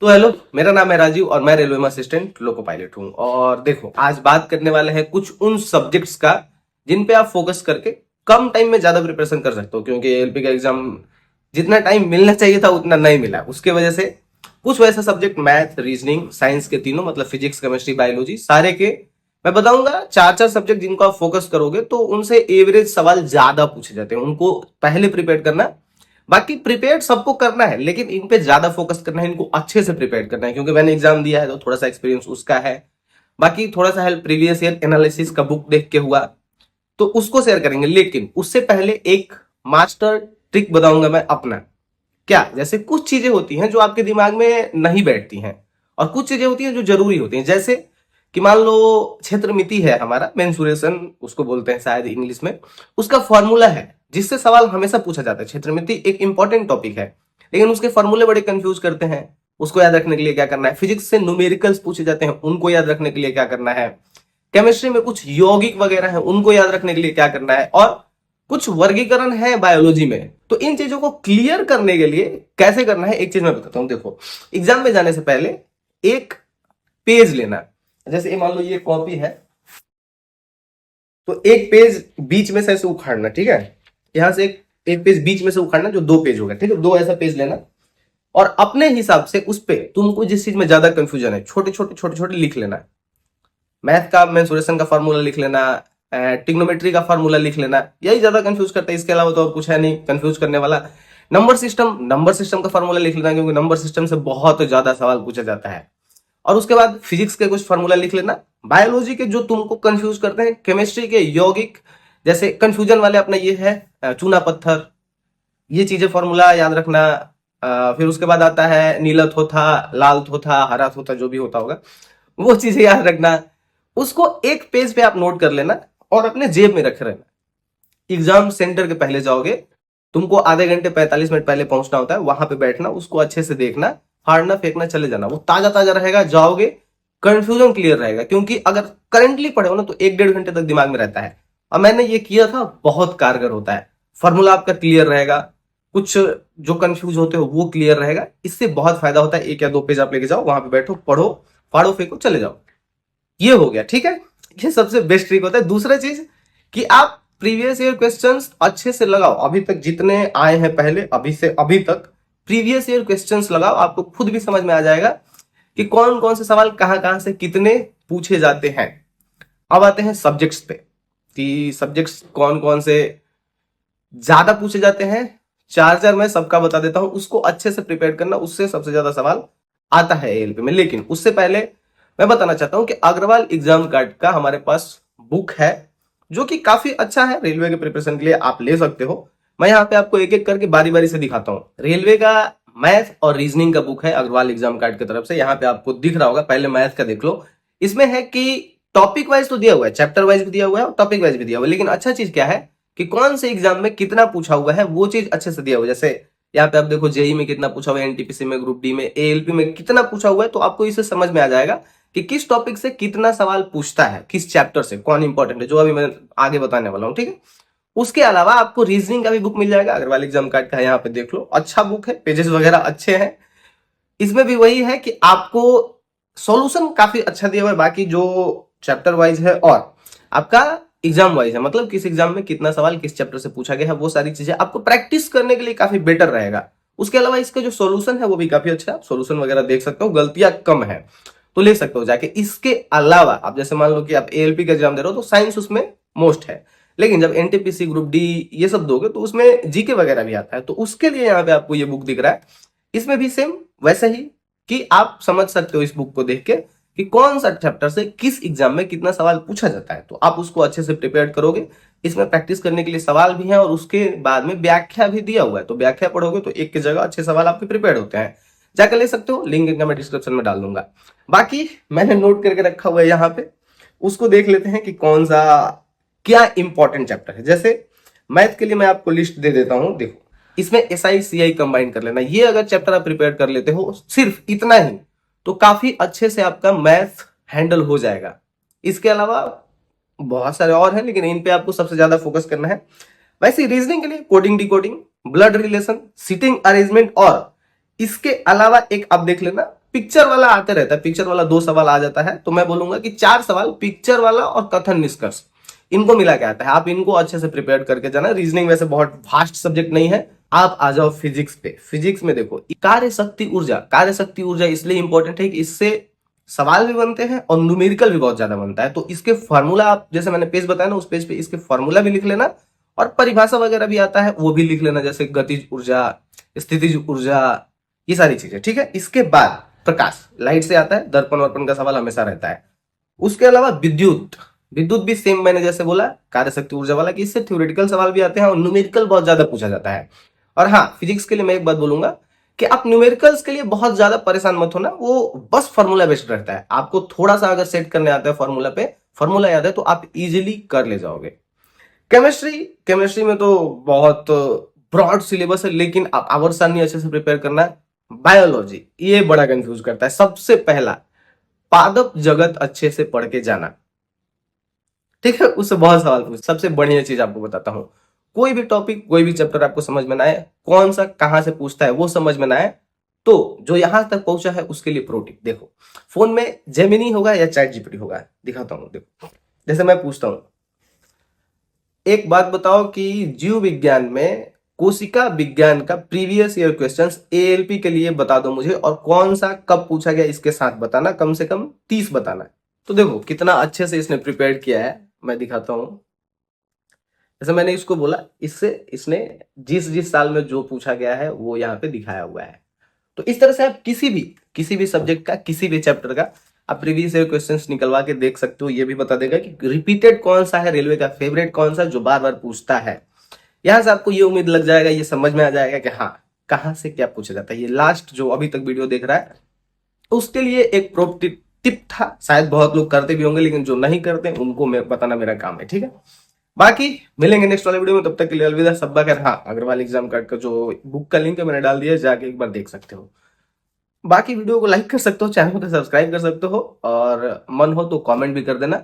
तो हेलो, मेरा नाम है राजीव और मैं रेलवे में असिस्टेंट लोको पायलट हूँ। और देखो, आज बात करने वाले हैं कुछ उन सब्जेक्ट्स का जिन पे आप फोकस करके कम टाइम में ज्यादा प्रिपरेशन कर सकते हो, क्योंकि एएलपी का एग्जाम जितना टाइम मिलना चाहिए था उतना नहीं मिला। उसके वजह से कुछ वैसे सब्जेक्ट मैथ, रीजनिंग, साइंस के तीनों मतलब फिजिक्स, केमिस्ट्री, बायोलॉजी सारे के मैं बताऊंगा चार चार सब्जेक्ट जिनको आप फोकस करोगे तो उनसे एवरेज सवाल ज्यादा पूछे जाते हैं। उनको पहले प्रिपेयर करना। बाकी प्रिपेयर सबको करना है, लेकिन इन पे ज्यादा फोकस करना है, इनको अच्छे से प्रिपेयर करना है, क्योंकि मैंने एग्जाम दिया है तो थोड़ा सा एक्सपीरियंस उसका है। बाकी थोड़ा सा हेल्प प्रीवियस ईयर एनालिसिस का बुक देख के हुआ तो उसको शेयर करेंगे। लेकिन उससे पहले एक मास्टर ट्रिक बताऊंगा मैं अपना। क्या, जैसे कुछ चीजें होती हैं जो आपके दिमाग में नहीं बैठती हैं और कुछ चीजें होती हैं जो जरूरी होती हैं। जैसे कि मान लो क्षेत्रमिति है हमारा, मेंसुरेशन उसको बोलते हैं शायद इंग्लिश में, उसका फॉर्मूला है जिससे सवाल हमेशा पूछा जाता है। क्षेत्रमिति एक इंपॉर्टेंट टॉपिक है, लेकिन उसके फॉर्मूले बड़े कंफ्यूज करते हैं। उसको याद रखने के लिए क्या करना है? फिजिक्स से न्यूमेरिकल्स पूछे जाते हैं, उनको याद रखने के लिए क्या करना है? केमिस्ट्री में कुछ यौगिक वगैरह है, उनको याद रखने के लिए क्या करना है? और कुछ वर्गीकरण है बायोलॉजी में। तो इन चीजों को क्लियर करने के लिए कैसे करना है, एक चीज मैं बताता हूं। देखो, एग्जाम में जाने से पहले एक पेज लेना। जैसे ये मान लो ये कॉपी है, तो एक पेज बीच में से ऐसे उखाड़ना, ठीक है? यहां से एक पेज बीच में से उखाड़ना जो दो पेज हो गए, ठीक है? दो ऐसा पेज लेना और अपने हिसाब से उस पे तुमको जिस चीज में ज्यादा कंफ्यूजन है छोटे छोटे छोटे छोटे लिख लेना। मैथ का मेंसुरेशन का फार्मूला लिख लेना, ट्रिग्नोमेट्री का फार्मूला लिख लेना, यही ज्यादा कंफ्यूज करता है। इसके अलावा तो और कुछ है नहीं कंफ्यूज करने वाला। नंबर सिस्टम का फार्मूला लिख लेना, क्योंकि नंबर सिस्टम से बहुत ज्यादा सवाल पूछा जाता है। और उसके बाद फिजिक्स के कुछ फार्मूला लिख लेना। बायोलॉजी के जो तुमको कंफ्यूज करते हैं, केमिस्ट्री के यौगिक जैसे कंफ्यूजन वाले अपना ये है चूना पत्थर, ये चीजें फार्मूला याद रखना। फिर उसके बाद आता है नीला थोथा, लाल थोथा, हरा थोथा, जो भी होता होगा वो चीजें याद रखना। उसको एक पेज पे आप नोट कर लेना और अपने जेब में रखे रहना। एग्जाम सेंटर के पहले जाओगे, तुमको आधे घंटे 45 मिनट पहले पहुंचना होता है, वहां पे बैठना, उसको अच्छे से देखना, फाड़ना फेंकना चले जाना। वो ताजा ताजा रहेगा, जाओगे कंफ्यूजन क्लियर रहेगा। क्योंकि अगर करंटली पढ़े हो ना तो 1-1.5 घंटे तक दिमाग में रहता है। और मैंने ये किया था, बहुत कारगर होता है। फॉर्मूला आपका क्लियर रहेगा, कुछ जो कंफ्यूज होते हो वो क्लियर रहेगा। इससे बहुत फायदा होता है। एक या दो पेज आप लेके जाओ, वहां पे बैठो, पढ़ो, फाड़ो फेंको, चले जाओ। ये हो गया, ठीक है? ये सबसे बेस्ट ट्रिक होता है। दूसरा चीज कि आप प्रीवियस ईयर क्वेश्चंस अच्छे से लगाओ। अभी तक जितने आए हैं पहले, अभी से अभी तक प्रीवियस ईयर क्वेश्चंस लगाओ, आपको खुद भी समझ में आ जाएगा कि कौन कौन से सवाल कहां कहां से कितने पूछे जाते हैं। अब आते हैं सब्जेक्ट्स पे कि सब्जेक्ट्स कौन कौन से ज्यादा पूछे जाते हैं। चार चार मैं सबका बता देता हूं, उसको अच्छे से प्रिपेयर करना, उससे सबसे ज्यादा सवाल आता है एएलपी में। लेकिन उससे पहले मैं बताना चाहता हूं कि अग्रवाल एग्जाम गाइड का हमारे पास बुक है, जो कि काफी अच्छा है। रेलवे के प्रिपरेशन के लिए आप ले सकते हो। मैं यहाँ पे आपको एक एक करके बारी बारी से दिखाता हूँ। रेलवे का मैथ और रीजनिंग का बुक है अग्रवाल एग्जाम गाइड की तरफ से। यहाँ पे आपको दिख रहा होगा, पहले मैथ का देख लो। इसमें है कि टॉपिक वाइज तो दिया हुआ है, चैप्टर वाइज भी दिया हुआ है और टॉपिक वाइज भी दिया हुआ है, लेकिन अच्छा चीज क्या है कि कौन से एग्जाम में कितना पूछा हुआ है वो चीज अच्छे से दिया हुआ है। जैसे यहाँ पे आप देखो, जेई में कितना पूछा हुआ है, एनटीपीसी में, ग्रुप डी में, एएलपी में कितना पूछा हुआ है, तो आपको इससे समझ में आ जाएगा कि किस टॉपिक से कितना सवाल पूछता है, किस चैप्टर से कौन इंपॉर्टेंट है, जो अभी मैं आगे बताने वाला हूँ, ठीक है? उसके अलावा आपको रीजनिंग का भी बुक मिल जाएगा, अग्रवाल एग्जाम कार्ड का है, यहाँ पे देख लो। अच्छा बुक है, पेजेस वगैरह अच्छे हैं। इसमें भी वही है कि आपको सॉल्यूशन काफी अच्छा दिया हुआ है, बाकी जो चैप्टर वाइज है और आपका एग्जाम वाइज है, मतलब किस एग्जाम में कितना सवाल किस चैप्टर से पूछा गया है, वो सारी चीजें आपको प्रैक्टिस करने के लिए काफी बेटर रहेगा। उसके अलावा इसका जो सॉल्यूशन है वो भी काफी अच्छा है, सॉल्यूशन वगैरह देख सकते हो, गलतियां कम है तो ले सकते हो जाके। इसके अलावा आप जैसे मान लो कि आप एएलपी का एग्जाम दे रहे हो तो साइंस उसमें मोस्ट है, लेकिन जब एनटीपीसी, ग्रुप डी ये सब दोगे तो उसमें जीके वगैरह भी आता है, तो उसके लिए यहाँ पे आपको ये बुक दिख रहा है। इसमें भी सेम वैसे ही कि आप समझ सकते हो इस बुक को देख के कि कौन सा चैप्टर से किस एग्जाम में कितना सवाल पूछा जाता है, तो आप उसको अच्छे से प्रिपेयर करोगे। इसमें प्रैक्टिस करने के लिए सवाल भी है और उसके बाद में व्याख्या भी दिया हुआ है, तो व्याख्या पढ़ोगे तो एक की जगह अच्छे सवाल आपके प्रिपेयर होते हैं। जाकर ले सकते हो, लिंक इनका मैं डिस्क्रिप्शन में डाल दूंगा। बाकी मैंने नोट करके रखा हुआ है यहाँ पे, उसको देख लेते हैं कि कौन सा क्या इंपॉर्टेंट चैप्टर है। जैसे मैथ के लिए मैं आपको लिस्ट दे देता हूं, देखो इसमें एसआई सीआई कंबाइन कर लेना। ये अगर चैप्टर आप प्रिपेयर कर लेते हो सिर्फ इतना ही, तो काफी अच्छे से आपका मैथ हैंडल हो जाएगा। इसके अलावा बहुत सारे और हैं, लेकिन इन पे आपको सबसे ज्यादा फोकस करना है। वैसे रीजनिंग के लिए coding, decoding, blood relation, seating arrangement, और इसके अलावा एक आप देख लेना पिक्चर वाला आते रहता है, पिक्चर वाला 2 सवाल आ जाता है, तो मैं बोलूंगा कि 4 सवाल पिक्चर वाला और कथन निष्कर्ष इनको मिला के आता है। आप इनको अच्छे से प्रिपेयर करके जाना। रीजनिंग वैसे बहुत वास्ट सब्जेक्ट नहीं है। आप आ जाओ फिजिक्स पे। फिजिक्स में देखो कार्य शक्ति ऊर्जा इसलिए इंपॉर्टेंट है कि इससे सवाल भी बनते हैं और न्यूमेरिकल भी बहुत ज्यादा बनता है। तो इसके फॉर्मूला आप जैसे मैंने पेज बताया ना, उस पेज पे इसके फॉर्मूला भी लिख लेना और परिभाषा वगैरह भी आता है वो भी लिख लेना, जैसे गतिज ऊर्जा, स्थितिज ऊर्जा, ये सारी चीजें, ठीक है। इसके बाद प्रकाश, लाइट से आता है, दर्पण वर्पण का सवाल हमेशा रहता है। उसके अलावा विद्युत भी सेम मैंने जैसे बोला कार्य शक्ति ऊर्जा वाला कि इससे थ्योरेटिकल सवाल भी आते हैं और न्यूमेरिकल बहुत ज्यादा पूछा जाता है। और हाँ, फिजिक्स के लिए मैं एक बात बोलूंगा कि आप न्यूमेरिकल्स के लिए बहुत ज्यादा परेशान मत होना, वो बस फॉर्मूला बेस्ड रहता है। आपको थोड़ा सा अगर सेट करने आता है फॉर्मूला पे, फॉर्मूला याद है तो आप इजीली कर ले जाओगे। केमिस्ट्री में तो बहुत ब्रॉड सिलेबस है, लेकिन आप आवर्त सारणी अच्छे से प्रिपेयर करना। बायोलॉजी ये बड़ा कंफ्यूज करता है। सबसे पहला पादप जगत अच्छे से पढ़ के जाना, ठीक है, उससे बहुत सवाल पूछ। सबसे बढ़िया चीज आपको बताता हूं, कोई भी टॉपिक कोई भी चैप्टर आपको समझ में ना आए, कौन सा कहां से पूछता है वो समझ में ना आए, तो जो यहां तक पहुंचा है उसके लिए प्रो टिप देखो, फोन में जेमिनी होगा या चैट जीपीटी होगा, दिखाता हूं। देखो जैसे मैं पूछता हूं, एक बात बताओ कि जीव विज्ञान में कोशिका विज्ञान का प्रीवियस ईयर क्वेश्चंस एएलपी के लिए बता दो मुझे, और कौन सा कब पूछा गया इसके साथ बताना, कम से कम 30 बताना। तो देखो कितना अच्छे से इसने प्रिपेयर किया है, मैं दिखाता हूं। जैसे मैंने इसको बोला, इससे इसने जिस साल में जो पूछा गया है वो यहाँ पे दिखाया हुआ है। तो इस तरह से आप किसी भी सब्जेक्ट का, किसी भी चैप्टर का आप प्रीवियस ईयर क्वेश्चंस निकलवा के देख सकते हो। ये भी बता देगा कि रिपीटेड कौन सा है, रेलवे का फेवरेट कौन सा जो बार बार पूछता है। यहां से आपको ये उम्मीद लग जाएगा, ये समझ में आ जाएगा कि हाँ कहां से क्या पूछा जाता है। ये लास्ट जो अभी तक वीडियो देख रहा है उसके लिए एक प्रो टिप था, शायद बहुत लोग करते भी होंगे, लेकिन जो नहीं करते उनको बताना मेरा काम है, ठीक है। बाकी मिलेंगे नेक्स्ट वाले वीडियो में, तब तक के लिए अलविदा, सब्बा खैर। हाँ, अग्रवाल एग्जाम कार्ड का जो बुक का लिंक है मैंने डाल दिया, जाके एक बार देख सकते हो। बाकी वीडियो को लाइक कर सकते हो, चैनल को सब्सक्राइब कर सकते हो, और मन हो तो कमेंट भी कर देना।